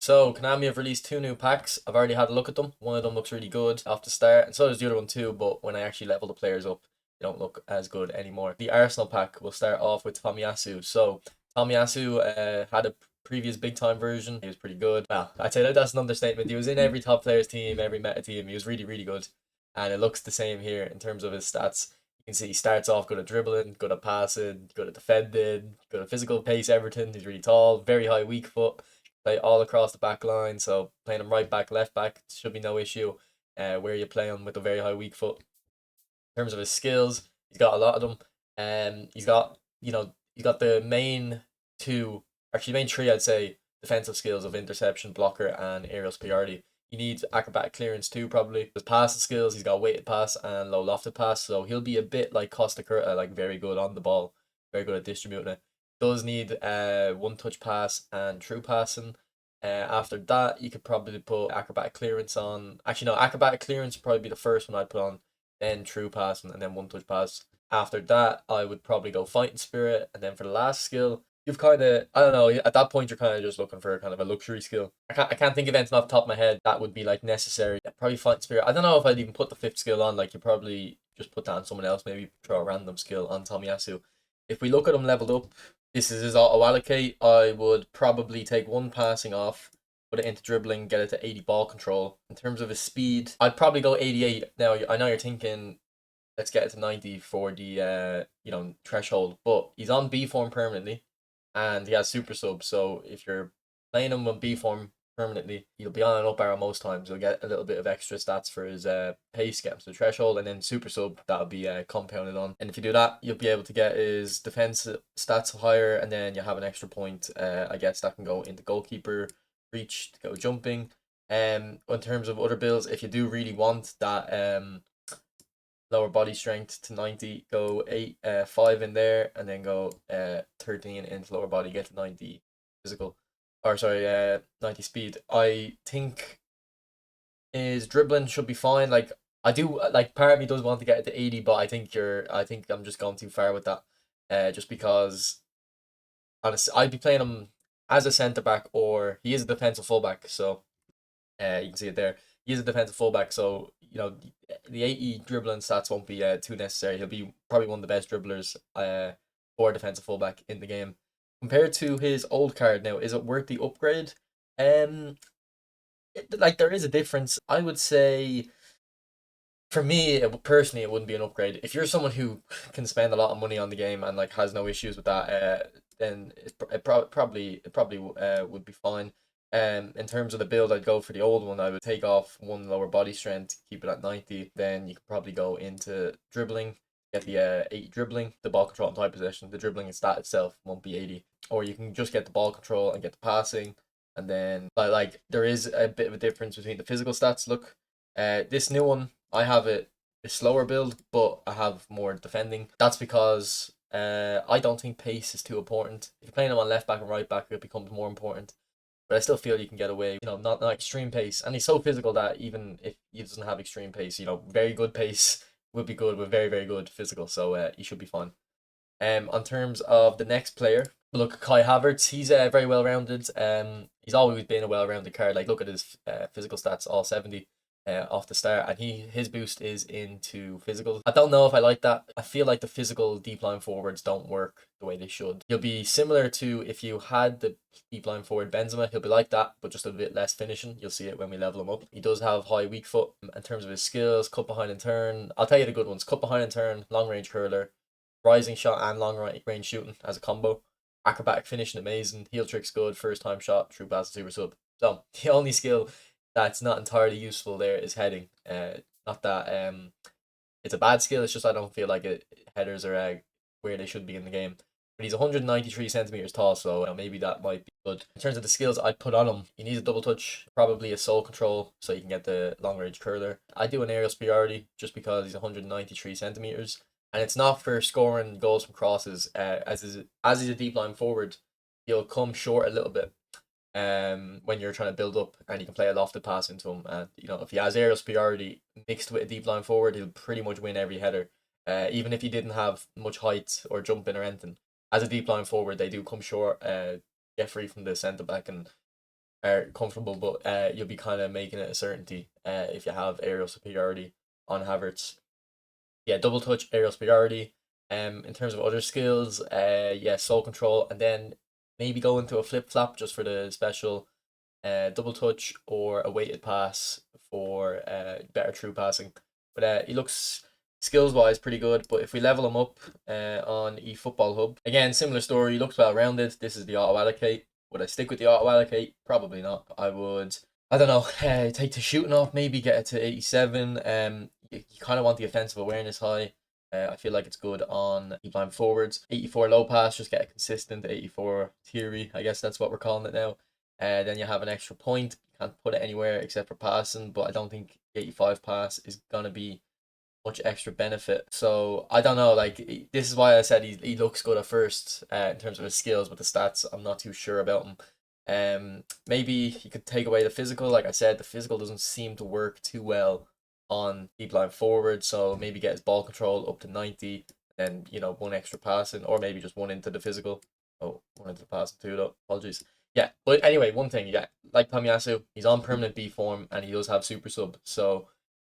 So, Konami have released two new packs. I've already had a look at them. One of them looks really good off the start, and so does the other one too, but when I actually level the players up, they don't look as good anymore. The Arsenal pack will start off with Tomiyasu. So, Tomiyasu had a previous big time version. He was pretty good. Well, I'd say that's an understatement. He was in every top players team, every meta team. He was really, really good. And it looks the same here in terms of his stats. You can see he starts off good at dribbling, good at passing, good at defending, good at physical pace, everything. He's really tall, very high weak foot, play all across the back line. So playing him right back, left back should be no issue. Where you play him with a very high weak foot. In terms of his skills, he's got a lot of them. He's got he's got the main two, actually main three, I'd say, defensive skills of interception, blocker, and aerial superiority. He needs acrobatic clearance too, probably. His passing skills, he's got weighted pass and low lofted pass, so he'll be a bit like Costa Curta, like very good on the ball, very good at distributing it. Does need one touch pass and true passing. After that, you could probably put acrobatic clearance on. Actually, no, acrobatic clearance would probably be the first one I'd put on, then true passing, and then one touch pass. After that, I would probably go fighting spirit, and then for the last skill, you've kind of, I don't know, at that point you're kind of just looking for kind of a luxury skill. I can't think of anything off the top of my head that would be like necessary. Yeah, probably fighting spirit. I don't know if I'd even put the fifth skill on. Like you probably just put that on someone else. Maybe throw a random skill on Tomiyasu. If we look at him leveled up, this is his auto allocate. I would probably take one passing off, put it into dribbling, get it to 80 ball control. In terms of his speed, I'd probably go 88. Now I know you're thinking, let's get it to 90 for the threshold, but he's on B form permanently, and he has super sub. So if you're playing him on B form permanently, he'll be on an up arrow most times. He'll get a little bit of extra stats for his pace, get him to the threshold, and then super sub that'll be compounded on. And if you do that, you'll be able to get his defense stats higher, and then you have an extra point. I guess that can go into goalkeeper reach to go jumping. In terms of other builds, if you do really want that lower body strength to 90, go 5 in there, and then go 13 into lower body, get to 90 physical, or sorry, 90 speed. I think his dribbling should be fine. Like I do, like part of me does want to get it to 80, but I think I'm just going too far with that. Just because honestly, I'd be playing him as a centre back, or he is a defensive fullback, so you can see it there. He is a defensive fullback, so the 80 dribbling stats won't be too necessary. He'll be probably one of the best dribblers for a defensive fullback in the game. Compared to his old card now, is it worth the upgrade? Like there is a difference. I would say for me, personally, it wouldn't be an upgrade. If you're someone who can spend a lot of money on the game and like has no issues with that, then it probably would be fine. In terms of the build, I'd go for the old one. I would take off one lower body strength, keep it at 90. Then you could probably go into dribbling, get the 80 dribbling, the ball control and tight possession. The dribbling and stat itself won't be 80, or you can just get the ball control and get the passing. And then, like there is a bit of a difference between the physical stats. Look, this new one, I have a slower build, but I have more defending. That's because I don't think pace is too important. If you're playing them on left back and right back, it becomes more important. But I still feel you can get away, not extreme pace. And he's so physical that even if he doesn't have extreme pace, very good pace would be good with very, very good physical. So he should be fine. On terms of the next player, look, Kai Havertz, he's very well rounded. He's always been a well rounded card. Like look at his physical stats, all 70 off the start, and his boost is into physical. I don't know if I like that. I feel like the physical deep line forwards don't work the way they should. He'll be similar to if you had the deep line forward Benzema. He'll be like that, but just a bit less finishing. You'll see it when we level him up. He does have high weak foot in terms of his skills. Cut behind and turn. I'll tell you the good ones: cut behind and turn, long range curler, rising shot, and long range shooting as a combo. Acrobatic finishing amazing. Heel tricks good. First time shot. True pass super sub. So the only skill that's not entirely useful there is heading. Not that it's a bad skill. It's just I don't feel like headers are where they should be in the game. But he's 193 centimeters tall, so maybe that might be good. In terms of the skills I'd put on him, he needs a double touch, probably a soul control, so you can get the long range curler. I do an aerial superiority just because he's 193 centimeters, and it's not for scoring goals from crosses. As he's a deep line forward, he'll come short a little bit when you're trying to build up, and you can play a lofted pass into him. And if he has aerial superiority mixed with a deep line forward, he'll pretty much win every header. Even if he didn't have much height or jumping or anything, as a deep line forward, they do come short, get free from the centre back, and are comfortable, but you'll be kind of making it a certainty if you have aerial superiority on Havertz. Yeah, double touch, aerial superiority. In terms of other skills, yeah, soul control, and then maybe go into a flip flop just for the special double touch or a weighted pass for better true passing. But he looks skills wise pretty good. But if we level him up on eFootball Hub, again, similar story, he looks well rounded. This is the auto allocate. Would I stick with the auto allocate? Probably not. I would, I don't know, take the shooting off, maybe get it to 87. You kind of want the offensive awareness high. I feel like it's good on blind forwards. 84 low pass, just get a consistent 84 theory. I guess that's what we're calling it now. Then you have an extra point. You can't put it anywhere except for passing, but I don't think 85 pass is gonna be much extra benefit. So I don't know. Like this is why I said he looks good at first in terms of his skills, but the stats I'm not too sure about him. Maybe you could take away the physical. Like I said, the physical doesn't seem to work too well on deep line forward. So maybe get his ball control up to 90, then one extra passing, or maybe just one into the physical. Oh, one into the passing too though. Apologies. Yeah, but anyway, one thing, yeah, like Tomiyasu, he's on permanent B form and he does have super sub. So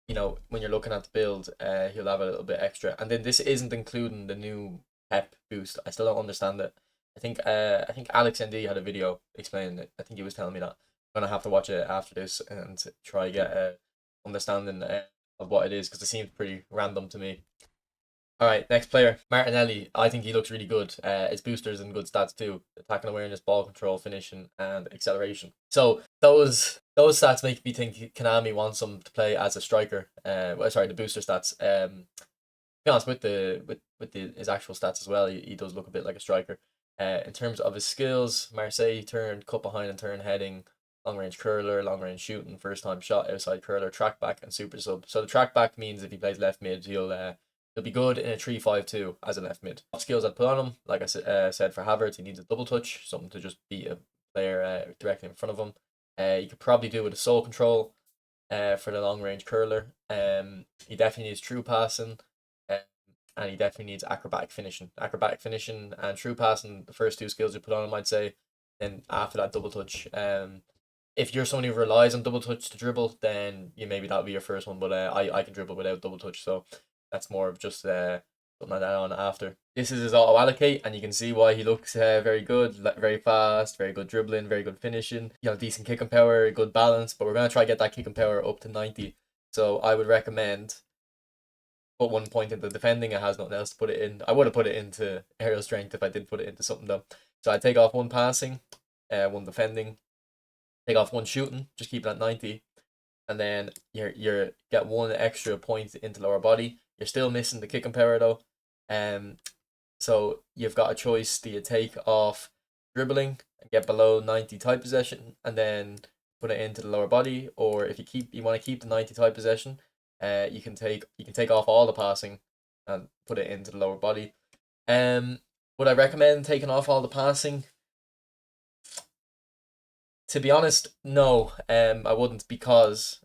when you're looking at the build, he'll have a little bit extra. And then this isn't including the new pep boost. I still don't understand it. I think Alex ND had a video explaining it. I think he was telling me that. I'm gonna have to watch it after this and try get a understanding of what it is because it seems pretty random to me. All right, next player, Martinelli. I think he looks really good. His boosters and good stats too: attacking awareness, ball control, finishing, and acceleration. So those stats make me think Konami wants him to play as a striker. Well, sorry, the booster stats. To be honest, with his actual stats as well, he does look a bit like a striker. In terms of his skills, Marseille turn, cut behind and turn heading, long range curler, long range shooting, first time shot, outside curler, track back, and super sub. So the track back means if he plays left mid, he'll be good in a 3-5-2 as a left mid. Skills I'd put on him, like I said for Havertz, he needs a double touch, something to just beat a player directly in front of him. You could probably do with a soul control for the long range curler. He definitely needs true passing, and he definitely needs acrobatic finishing. Acrobatic finishing and true passing, the first two skills you put on him, I'd say. Then after that, double touch. If you're someone who relies on double touch to dribble, then maybe that'll be your first one. But I can dribble without double touch, so that's more of just putting that on after. This is his auto allocate, and you can see why he looks very good, very fast, very good dribbling, very good finishing. Decent kicking power, good balance. But we're gonna try to get that kicking power up to 90. So I would recommend put 1 point into defending. It has nothing else to put it in. I would have put it into aerial strength if I did put it into something though. So I take off one passing, one defending, take off one shooting, just keep it at 90, and then you're get one extra point into lower body. You're still missing the kicking power though. So you've got a choice. Do you take off dribbling and get below 90 tight possession and then put it into the lower body, or if you want to keep the 90 tight possession, you can take off all the passing and put it into the lower body. Would I recommend taking off all the passing? To be honest, no. I wouldn't because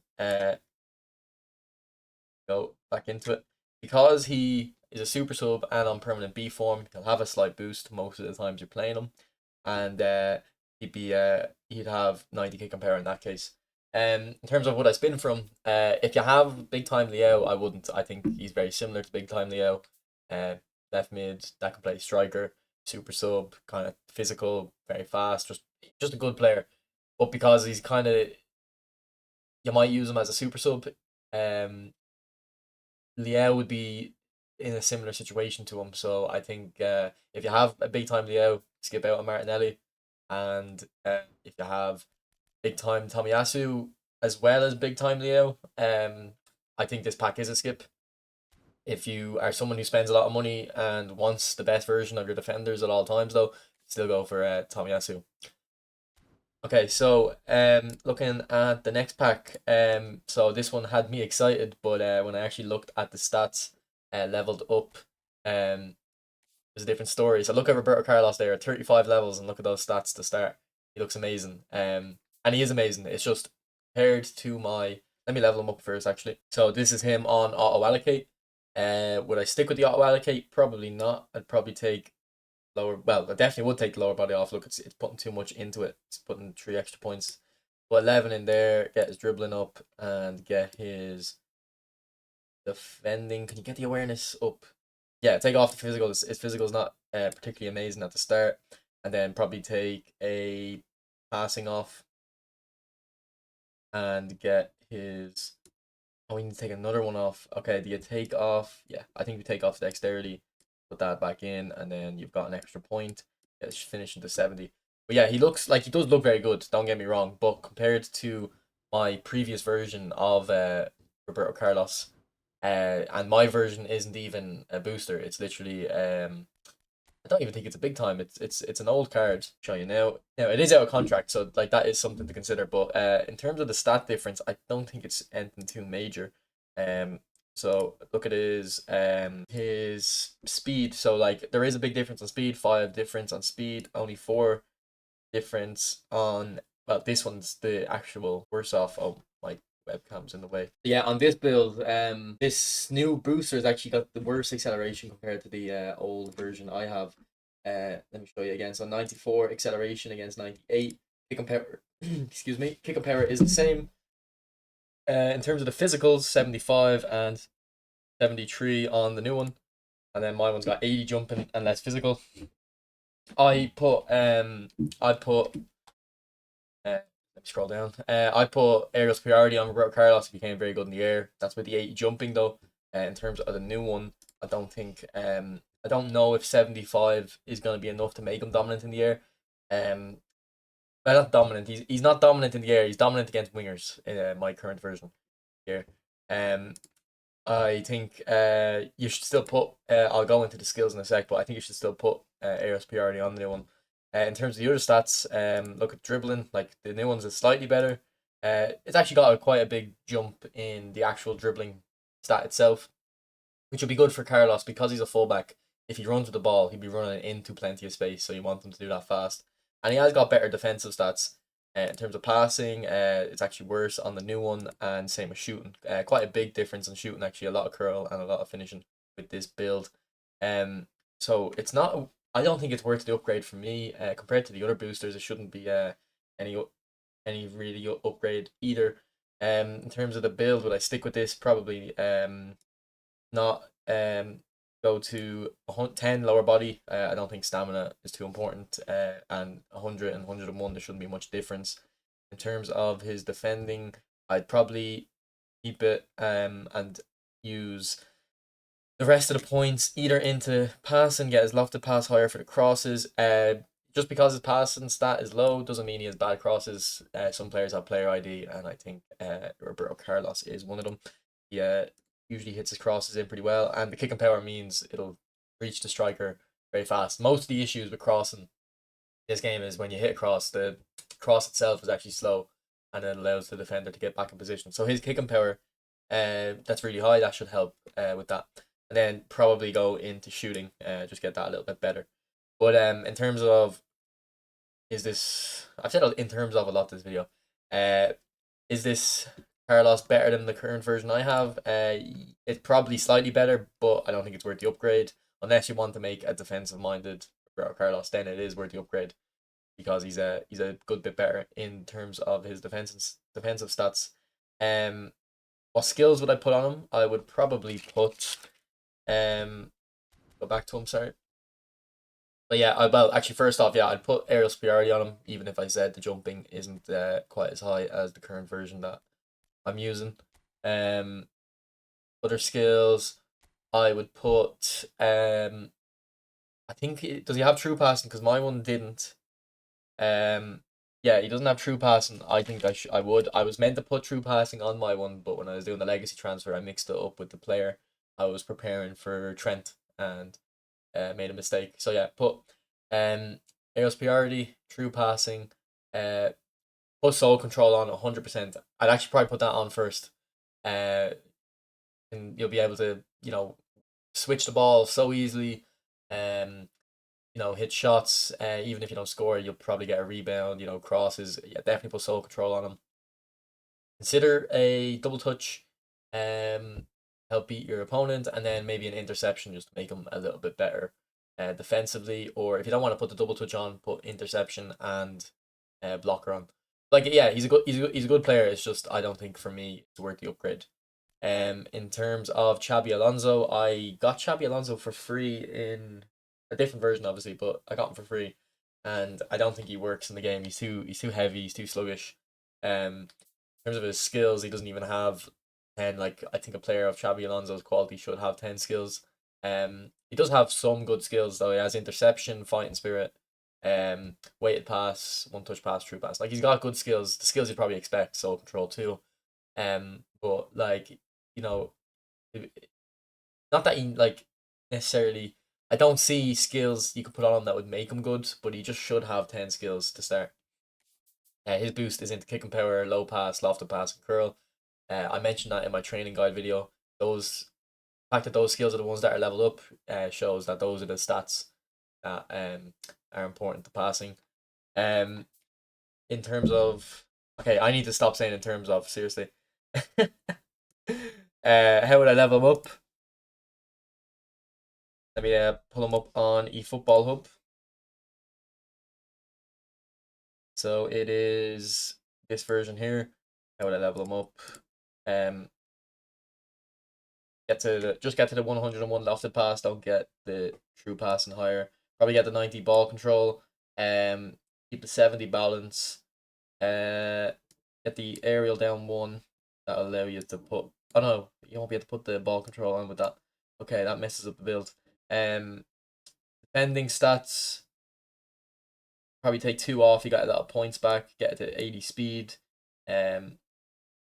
go back into it because he is a super sub and on permanent B form. He'll have a slight boost most of the times you're playing him, and he'd have 90 kick and power in that case. In terms of what I spin from, if you have big time Leo, I wouldn't. I think he's very similar to big time Leo. Left mid that can play striker, super sub, kind of physical, very fast, just a good player. But because he's kind of, you might use him as a super sub. Leo would be in a similar situation to him. So I think if you have a big time Leo, skip out on Martinelli, and if you have big time Tomiyasu as well as big time Leo, I think this pack is a skip. If you are someone who spends a lot of money and wants the best version of your defenders at all times, though, still go for Tomiyasu. Okay, so looking at the next pack, so this one had me excited, but when I actually looked at the stats, leveled up, there's a different story. So look at Roberto Carlos there, 35 levels, and look at those stats to start. He looks amazing, and he is amazing. It's just compared to my. Let me level him up first, actually. So this is him on auto allocate. Would I stick with the auto allocate? Probably not. I'd probably take lower. Well, I definitely would take the lower body off. Look, it's putting too much into it. It's putting 3 extra points. Put 11 in there, get his dribbling up, and get his defending. Can you get the awareness up? Yeah, take off the physical. His physical is not particularly amazing at the start, and then probably take a passing off and get his. Oh, we need to take another one off. Okay, do you take off? Yeah, I think we take off dexterity, put that back in, and then you've got an extra point. Yeah, it's finishing to 70. But yeah, he looks like he does look very good. Don't get me wrong, but compared to my previous version of Roberto Carlos, and my version isn't even a booster. It's literally I don't even think it's a big time. It's an old card. Show you now. Now it is out of contract, so like that is something to consider. But in terms of the stat difference, I don't think it's anything too major. Um, so look at his speed. So like there is a big difference on speed. 5 difference on speed. Only 4 difference on, well, this one's the actual worse off. Oh, my webcam's in the way. Yeah, on this build, this new booster has actually got the worst acceleration compared to the old version I have. Let me show you again. So 94 acceleration against 98. Kick and power, excuse me, kick and power is the same. In terms of the physicals, 75 and 73 on the new one, and then my one's got 80 jumping and less physical. I put let me scroll down. I put aerial superiority on Roberto Carlos. He became very good in the air. That's with the 80 jumping though. In terms of the new one, I don't think I don't know if 75 is going to be enough to make him dominant in the air. Well, not dominant. He's not dominant in the air. He's dominant against wingers in my current version here. Um, I think you should still put. I'll go into the skills in a sec, but I think you should still put aerial superiority on the new one. In terms of the other stats, look at dribbling. Like the new one's is slightly better. It's actually got quite a big jump in the actual dribbling stat itself, which would be good for Carlos because he's a fullback. If he runs with the ball, he'd be running into plenty of space, so you want him to do that fast. And he has got better defensive stats. In terms of passing, it's actually worse on the new one, and same with shooting. Quite a big difference in shooting, actually. A lot of curl and a lot of finishing with this build. So it's not. I don't think it's worth the upgrade for me. Compared to the other boosters, it shouldn't be any really upgrade either. In terms of the build, would I stick with this? Probably not go to 10 lower body. I don't think stamina is too important. And 100 and 101, there shouldn't be much difference. In terms of his defending, I'd probably keep it and use the rest of the points either into pass and get his lofted pass higher for the crosses. Just because his passing stat is low doesn't mean he has bad crosses. Some players have player ID, and I think Roberto Carlos is one of them. He usually hits his crosses in pretty well, and the kick and power means it'll reach the striker very fast. Most of the issues with crossing this game is when you hit a cross, the cross itself is actually slow, and it allows the defender to get back in position. So his kick and power, that's really high. That should help with that. And then probably go into shooting, just get that a little bit better. But in terms of, is this, I've said in terms of a lot this video, is this Carlos better than the current version I have? It's probably slightly better, but I don't think it's worth the upgrade. Unless you want to make a defensive minded Carlos, then it is worth the upgrade because he's a good bit better in terms of his defensive stats. What skills would I put on him? I would probably put go back to him, sorry. But yeah, well, actually, first off, yeah, I'd put aerial superiority on him, even if I said the jumping isn't quite as high as the current version that I'm using. Um, Other skills, I would put. I think does he have true passing? Because my one didn't. Yeah, he doesn't have true passing. I think I would. I was meant to put true passing on my one, but when I was doing the legacy transfer, I mixed it up with the player I was preparing for Trent and made a mistake. So yeah, put aerial superiority, true passing, put soul control on 100%. I'd actually probably put that on first. Uh, and you'll be able to, switch the ball so easily. Hit shots. Even if you don't score, you'll probably get a rebound. Crosses. Yeah, definitely put soul control on them. Consider a double touch. Help beat your opponent, and then maybe an interception just to make them a little bit better defensively. Or if you don't want to put the double touch on, put interception and blocker on. Like yeah, he's a good player. It's just I don't think for me it's worth the upgrade. In terms of Xabi Alonso, I got Xabi Alonso for free in a different version, obviously, but I got him for free, and I don't think he works in the game. He's too heavy. He's too sluggish. In terms of his skills, he doesn't even have 10. Like I think a player of Xabi Alonso's quality should have 10 skills. He does have some good skills though. He has interception, fighting spirit, weighted pass, one touch pass, true pass. Like he's got good skills. The skills you'd probably expect. Soul control too. But like you know, not that he like necessarily. I don't see skills you could put on him that would make him good, but he just should have 10 skills to start. His boost is into kick and power, low pass, lofted pass, and curl. I mentioned that in my training guide video. Those the fact that those skills are the ones that are leveled up shows that those are the stats that are important to passing. Um, in terms of okay, I need to stop saying in terms of seriously. How would I level him up? Let me pull him up on eFootball Hub. So it is this version here. How would I level him up? Um, just get to the 101 lofted pass. Don't get the true pass and higher. Probably get the 90 ball control. Keep the 70 balance. Uh, get the aerial down one. That'll allow you to put. Oh no, you won't be able to put the ball control on with that. Okay, that messes up the build. Um, defending stats. Probably take two off. You got a lot of points back. Get it to 80 speed. Um,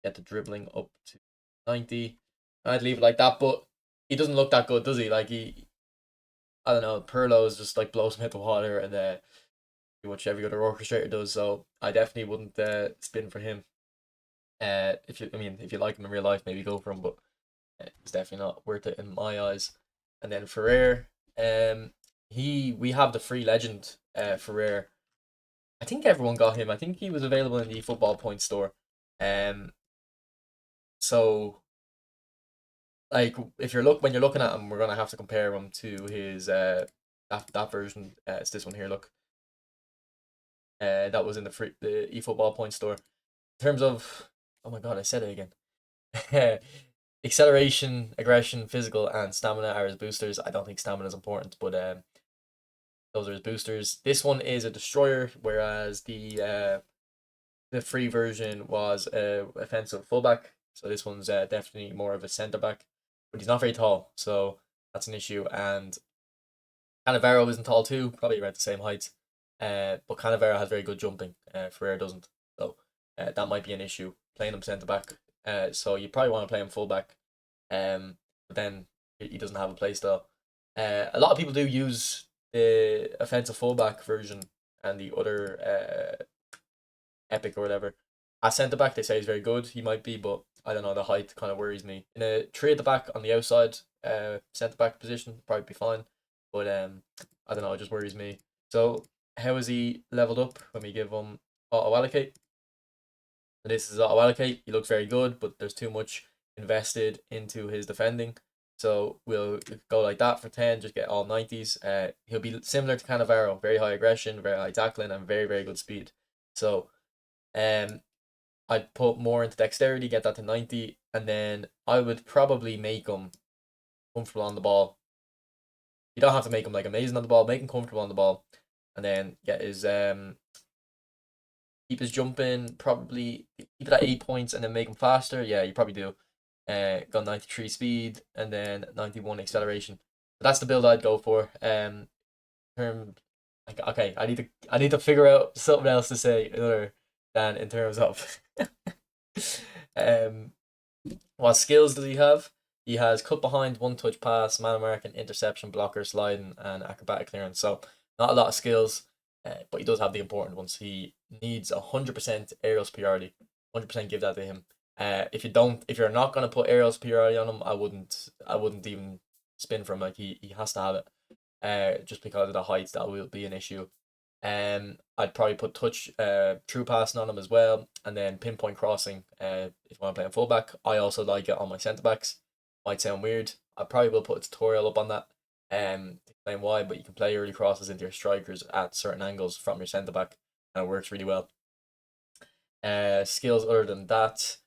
get the dribbling up to 90. I'd leave it like that, but he doesn't look that good, does he? Like I don't know. Perlo's just like blows him out the water, and pretty much every other orchestrator does. So I definitely wouldn't spin for him. If you like him in real life, maybe go for him, but it's definitely not worth it in my eyes. And then Ferrer, we have the free legend, Ferrer. I think everyone got him. I think he was available in the football point store. Um, so like if when you're looking at him, we're gonna have to compare him to his that version. It's this one here. Look, that was in the eFootball point store. In terms of oh my god, I said it again. Acceleration, aggression, physical, and stamina are his boosters. I don't think stamina is important, but those are his boosters. This one is a destroyer, whereas the free version was a offensive fullback. So this one's definitely more of a centre back, but he's not very tall, so that's an issue. And Cannavaro isn't tall too, probably around the same height. But Cannavaro has very good jumping. Ferrer doesn't, so that might be an issue playing him centre back. So you probably want to play him fullback. But then he doesn't have a play style. A lot of people do use the offensive fullback version and the other Epic or whatever. At centre back, they say he's very good. He might be, but I don't know. The height kind of worries me. In a three at the back on the outside, centre back position, probably be fine. But I don't know. It just worries me. So how is he leveled up when we give him auto allocate? And this is auto allocate. He looks very good, but there's too much invested into his defending. So we'll go like that for 10. Just get all 90s. He'll be similar to Cannavaro. Very high aggression, very high tackling, and very very good speed. So um, I'd put more into dexterity, get that to 90, and then I would probably make him comfortable on the ball. You don't have to make him like amazing on the ball, make him comfortable on the ball, and then get his keep his jumping, probably keep it at 8 points and then make him faster. Yeah, you probably do. Got 93 speed and then 91 acceleration. That's the build I'd go for. Term like okay, I need to figure out something else to say other than in terms of um what skills does he have? He has cut behind, one touch pass, man marking, interception, blocker, sliding, and acrobatic clearance. So not a lot of skills, but he does have the important ones. He needs 100% aerial superiority. 100% give that to him. If you're not gonna put aerial superiority on him, I wouldn't even spin for him. Like he has to have it. Just because of the height, that will be an issue. I'd probably put touch, true passing on him as well, and then pinpoint crossing. If I want to play him fullback, I also like it on my centre backs. Might sound weird. I probably will put a tutorial up on that. To explain why, but you can play early crosses into your strikers at certain angles from your centre back, and it works really well. Skills other than that.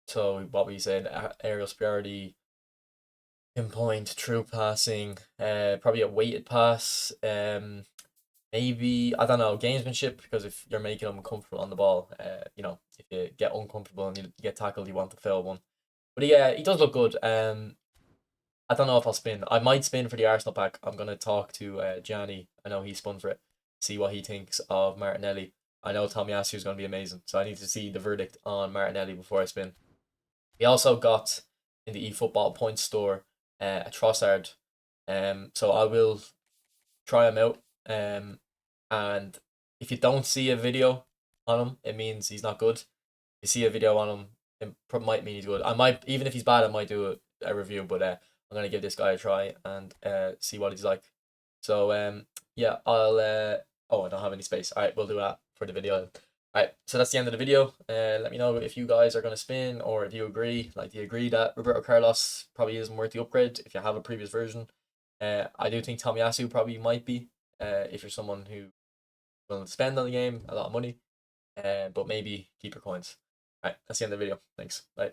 So what we said, aerial superiority, pinpoint, true passing, probably a weighted pass. Maybe, I don't know, gamesmanship, because if you're making them uncomfortable on the ball, if you get uncomfortable and you get tackled, you want to fail one. But yeah, he does look good. I don't know if I'll spin. I might spin for the Arsenal pack. I'm gonna talk to Gianni. I know he spun for it. See what he thinks of Martinelli. I know Tomiyasu is gonna be amazing, so I need to see the verdict on Martinelli before I spin. We also got in the eFootball points store a Trossard. So I will try him out. And if you don't see a video on him, it means he's not good. If you see a video on him, it might mean he's good. I might, even if he's bad, I might do a review. But I'm gonna give this guy a try and see what he's like. So yeah, I'll oh, I don't have any space. All right, we'll do that for the video. Alright, so that's the end of the video. Let me know if you guys are going to spin or if you agree. Like, do you agree that Roberto Carlos probably isn't worth the upgrade if you have a previous version? I do think Tomiyasu probably might be, if you're someone who will spend on the game a lot of money, but maybe keep your coins. Alright, that's the end of the video. Thanks. Bye.